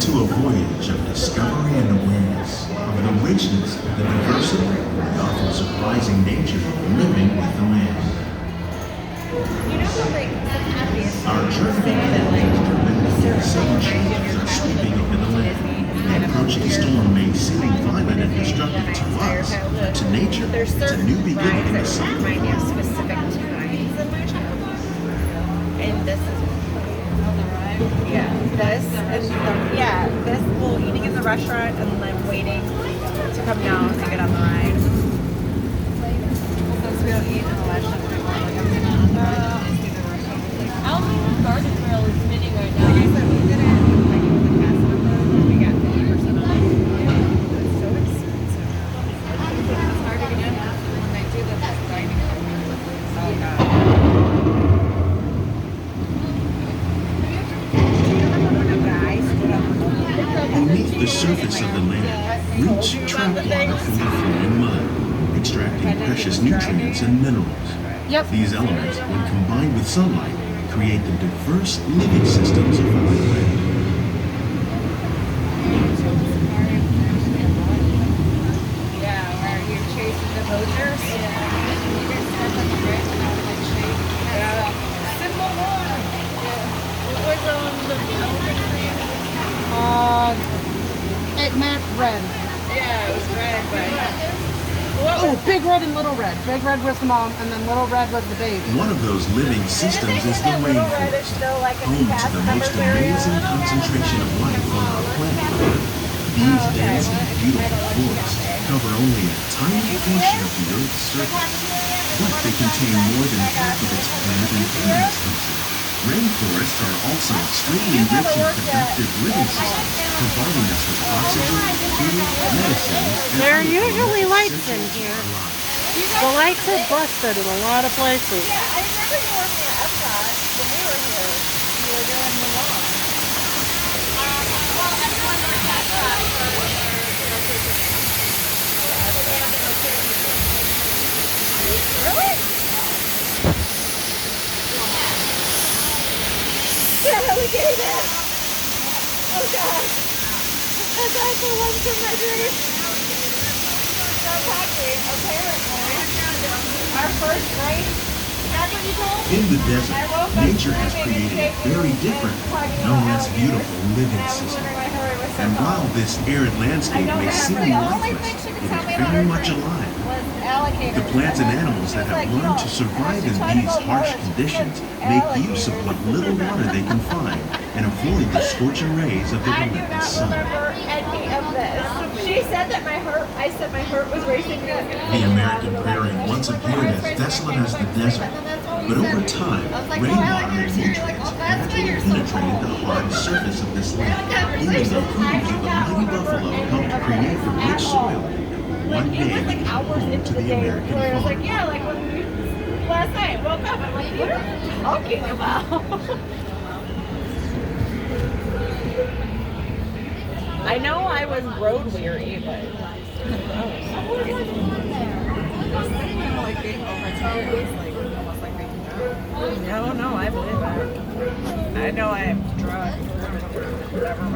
into a voyage of discovery and awareness of the richness, the diversity, and often surprising nature of living with the land. Our journey began when sudden changes are sweeping over the land. The approaching storm may seem violent and destructive to us, but to nature, it's a new beginning in the cycle of remind me of life. specific times in my childhood. And this is this well eating in the restaurant and then waiting to come down to get on the ride. Since we don't eat in the restaurant anymore, like I'm gonna on the ride. I don't think the garden grill is spinning right now. Like I said, we did it like with the past month and we got 50% off. It's so expensive. It's hard to get in when they do the dining. Oh god. Beneath the surface of the land, roots trap water from the flowing mud, extracting precious nutrients and minerals. Yep. These elements, when combined with sunlight, create the diverse living systems of our planet. Yeah, where you're chasing the poachers. You get stuck on the bridge and all the chain. Symbol one. What was on the elephant? It meant red. Yeah, it was red, but Oh, big red and little red. Big red was the mom, and then little red was the baby. One of those living systems is the rainforest, home to the most amazing concentration of life on our planet. These dense and beautiful forests cover only a tiny portion of the Earth's surface, but they contain more than half of its plant and animal species. Rainforests are also extremely rich and productive living systems, providing us with oxygen, food, medicines, and There are other usually lights essentials in to here. our lives. The lights are busted in a lot of places. yeah, I remember you working at Epcot when we were here. You were doing the lawn. Well, everyone worked at Epcot Really? Yeah, we did it! Oh god! That's actually one from my dream. That's actually, apparently, our first night. That's what you told me? In the desert, nature has created a very different, known as beautiful living system. And while this arid landscape may seem lifeless, it is very much alive. The plants and animals that have learned to survive in these harsh conditions make use of what little water they can find and avoid the scorching rays of the I do relentless not sun. remember any of this. She said that I said my heart was racing. The American prairie once appeared as desolate as the desert, but over time, rainwater and nutrients gradually penetrated the hard surface of this land. Even the hooves of the mighty buffalo helped create the rich soil that one day became home to the American I was farm. like, yeah, like when we last night woke up, I'm like, what are you talking about? I know I was road weary, but no, I believe that. I know I have drugged, whatever.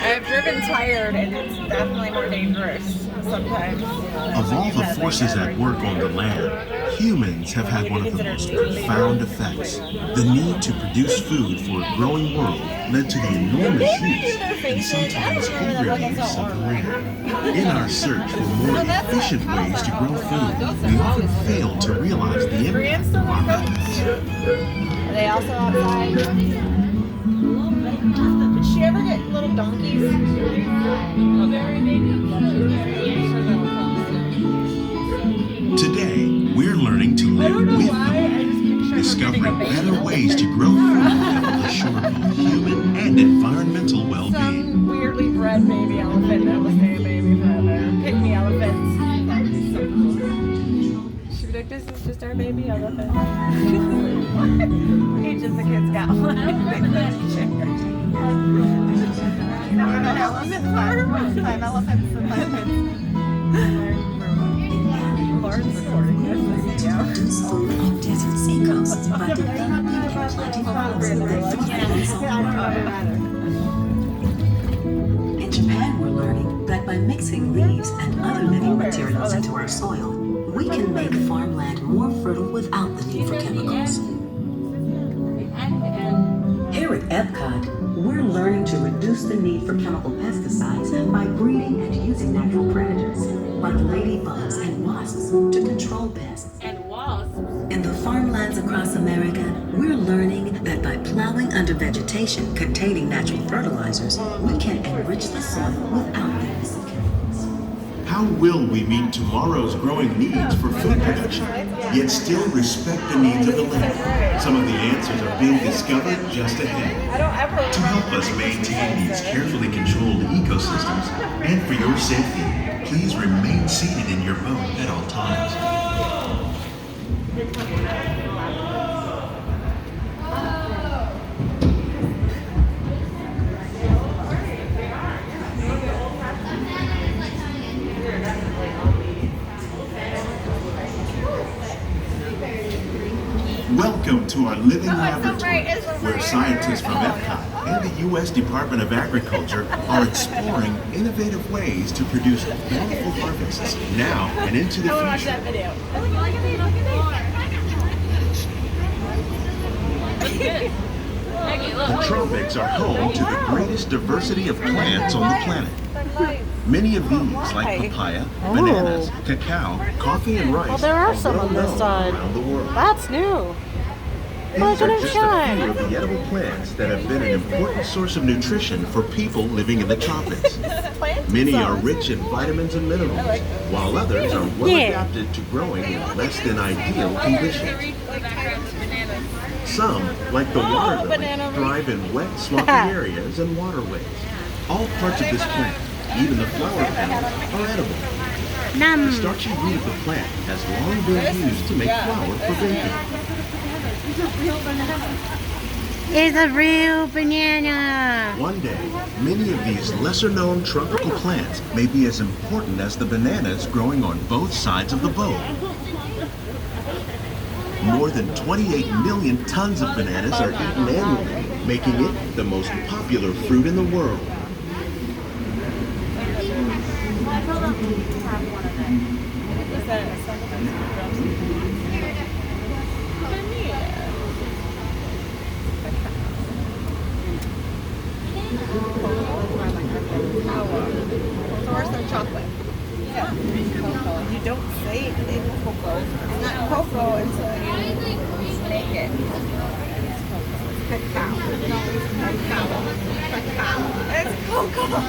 I've driven tired, and it's definitely more dangerous sometimes. Of all the forces at work on the land, humans have had one of the most profound effects. The need to produce food for a growing world led to the enormous use and sometimes overuse of the land. In our search for more efficient ways to grow food, we often fail to realize the impact of our methods. Are they also outside? Did she ever get little donkeys? Today, we're learning to live with the land, discovering better ways to grow food that will assure both human and environmental well-being. Some weirdly bred baby elephant that will stay a baby forever. Pygmy elephants. She'd be like, this is just our baby elephant. Each of the kids got one. You know what an elephant farm? 5 elephants and 5 kids. Lauren's recording this video. On desert seacoast, but the baby can plenty of Yeah, I don't know. By mixing leaves and other living materials into our soil, we can make farmland more fertile without the need for chemicals. Here at Epcot, we're learning to reduce the need for chemical pesticides by breeding and using natural predators, like ladybugs and wasps, to control pests. In the farmlands across America, we're learning that by plowing under vegetation containing natural fertilizers, we can enrich the soil without the use of chemicals. How will we meet tomorrow's growing needs for food production, yet still respect the needs of the land? Some of the answers are being discovered just ahead. To help us maintain these carefully controlled ecosystems, and for your safety, please remain seated in your boat at all times. Welcome to our living laboratory, where scientists from Epcot and the U.S. Department of Agriculture are exploring innovative ways to produce bountiful harvests now and into the future. The tropics are home to the greatest diversity of plants on the planet. Many of these, like papaya, bananas, cacao, coffee, and rice, Well, there are some well on this known side. around the world. That's new. These Look are at it just shine. a few of the edible plants that have been an important source of nutrition for people living in the tropics. Many are rich in vitamins and minerals, while others are well adapted to growing in less than ideal conditions. Some, like the water lily, thrive in wet, swampy areas and waterways. All parts of this plant, even the flower petals, are edible. The starchy root of the plant has long been used to make flour for baking. It's a real banana. One day, many of these lesser-known tropical plants may be as important as the bananas growing on both sides of the boat. More than 28 million tons of bananas are eaten annually, making it the most popular fruit in the world. Or some chocolate. Yeah. Cocoa. You don't say it's cocoa. It's not cocoa until you make it. It's cacao. No, it's cacao. Cacao. It's cocoa.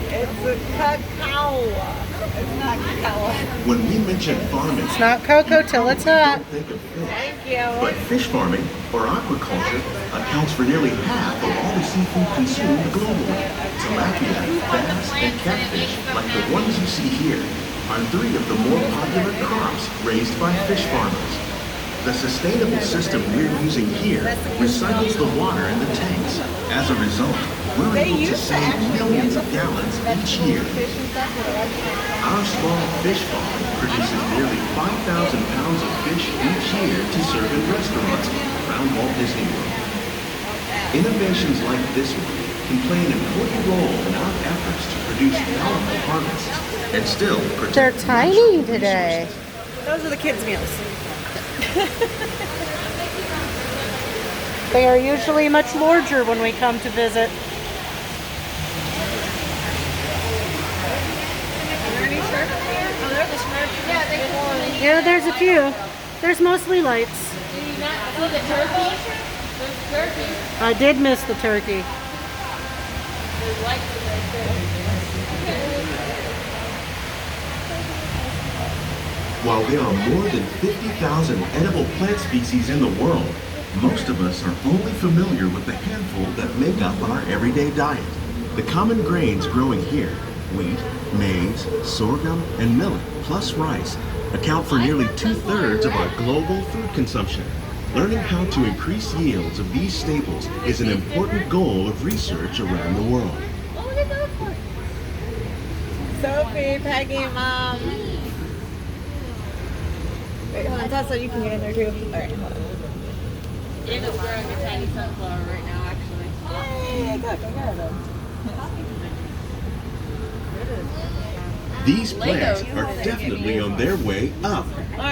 It's a cacao. It's not cacao. When we mention farming, It's not cocoa till it's hot. think of fish. Thank you. But fish farming, or aquaculture, accounts for nearly half of all the seafood consumed globally. Tilapia, bass, and catfish, like the ones you see here, are 3 of the more popular crops raised by fish farmers. The sustainable system we're using here recycles the water in the tanks. As a result, we're able to save millions of gallons each year. Our small fish farm produces nearly 5,000 pounds of fish each year to serve in restaurants around Walt Disney World. Innovations like this one can play an important role in our efforts to produce bountiful harvests and still protect They're the tiny natural today. resources. Those are the kids' meals. They are usually much larger when we come to visit. Yeah, there's a few. There's mostly lights. Did you not see the turkey? There's turkey. I did miss the turkey. There's lights right there. While there are more than 50,000 edible plant species in the world, most of us are only familiar with the handful that make up our everyday diet. The common grains growing here, wheat, maize, sorghum, and millet, plus rice, account for nearly 2/3 of our global food consumption. Learning how to increase yields of these staples is an important goal of research around the world. Oh, look at those ones. Sophie, Peggy, Mom. Wait, hold on, Tessa, you can get in there too. Alright, hold on. Anna's growing a tiny sunflower right now, actually. Hey, good, go get it. These plants are definitely on their way up.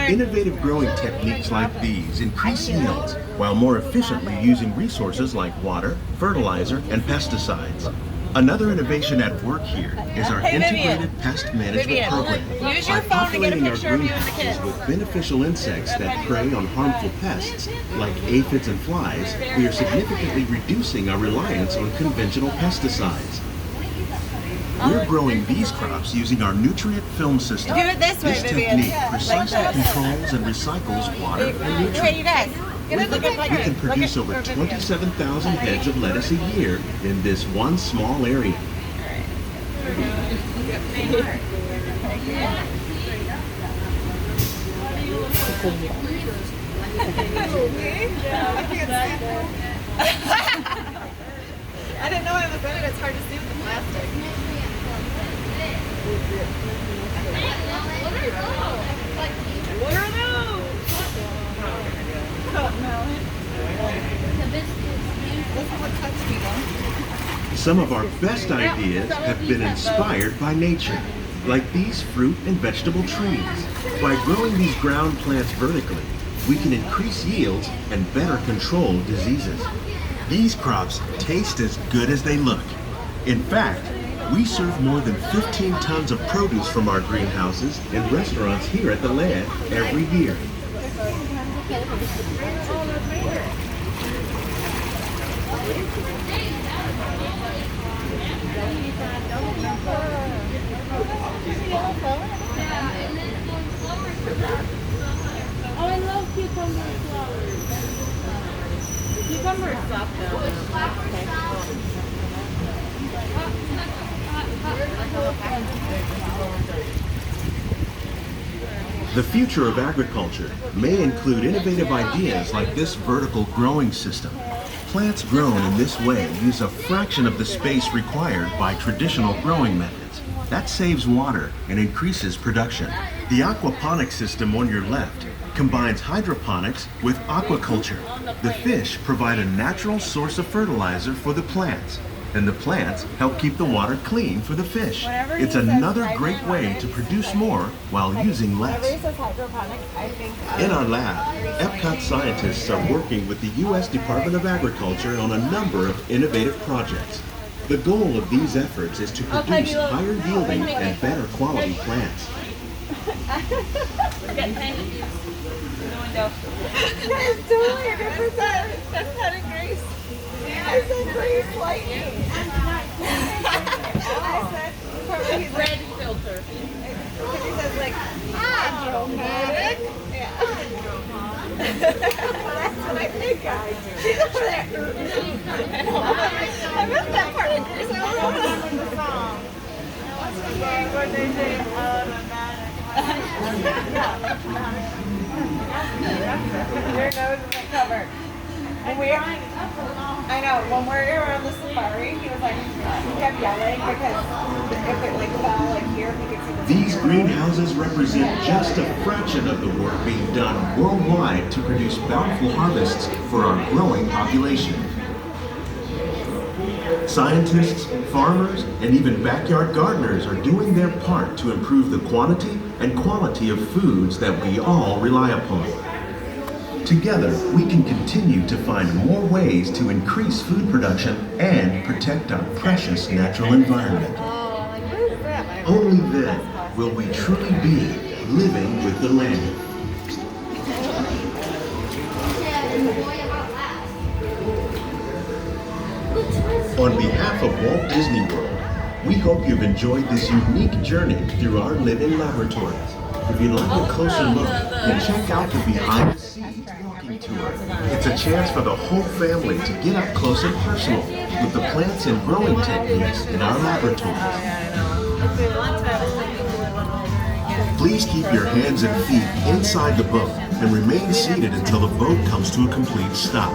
Innovative growing techniques like these increase yields while more efficiently using resources like water, fertilizer, and pesticides. Another innovation at work here is our integrated pest management program. Use your By phone to get a populating our picture of you and the greenhouses kids. with beneficial insects that prey on harmful pests, like aphids and flies, we are significantly reducing our reliance on conventional pesticides. We're growing these crops using our nutrient film system. Do it this way, Vivian. technique precisely controls and recycles water and Hey, nutrients. you guys. Get a look at We can produce over 27,000 heads of lettuce a year in this one small area. I didn't know it was in it. It's hard to see with the plastic. What are those? This is what touched me. Some of our best ideas have been inspired by nature, like these fruit and vegetable trees. By growing these ground plants vertically, we can increase yields and better control diseases. These crops taste as good as they look. In fact, we serve more than 15 tons of produce from our greenhouses in restaurants here at the land every year. Oh, I love cucumber flowers. Cucumber is soft though. The future of agriculture may include innovative ideas like this vertical growing system. Plants grown in this way use a fraction of the space required by traditional growing methods. That saves water and increases production. The aquaponics system on your left combines hydroponics with aquaculture. The fish provide a natural source of fertilizer for the plants, and the plants help keep the water clean for the fish. It's another great way to produce more while using less. In our lab, Epcot scientists are working with the U.S. Department of Agriculture on a number of innovative projects. The goal of these efforts is to produce higher yielding and better quality plants. Guys, totally 100%. That's not a grease. I said grease lightning. I said, Red filter. he says like, hydromatic. Yeah. That's what I think, guys. She's over there. I missed that part of grease. I don't remember the song. What they say, automatic. Your nose isn't covered. And I know, when we were on the safari, he was like, he kept yelling because if it like fell like here, he could see the These greenhouses represent just a fraction of the work being done worldwide to produce bountiful harvests for our growing population. Scientists, farmers, and even backyard gardeners are doing their part to improve the quantity and quality of foods that we all rely upon. Together, we can continue to find more ways to increase food production and protect our precious natural environment. Only then will we truly be living with the land. On behalf of Walt Disney World, we hope you've enjoyed this unique journey through our living laboratories. If you'd like a closer look, then check out the behind the scenes walking tour. It's a chance for the whole family to get up close and personal with the plants and growing techniques in our laboratories. Please keep your hands and feet inside the boat and remain seated until the boat comes to a complete stop.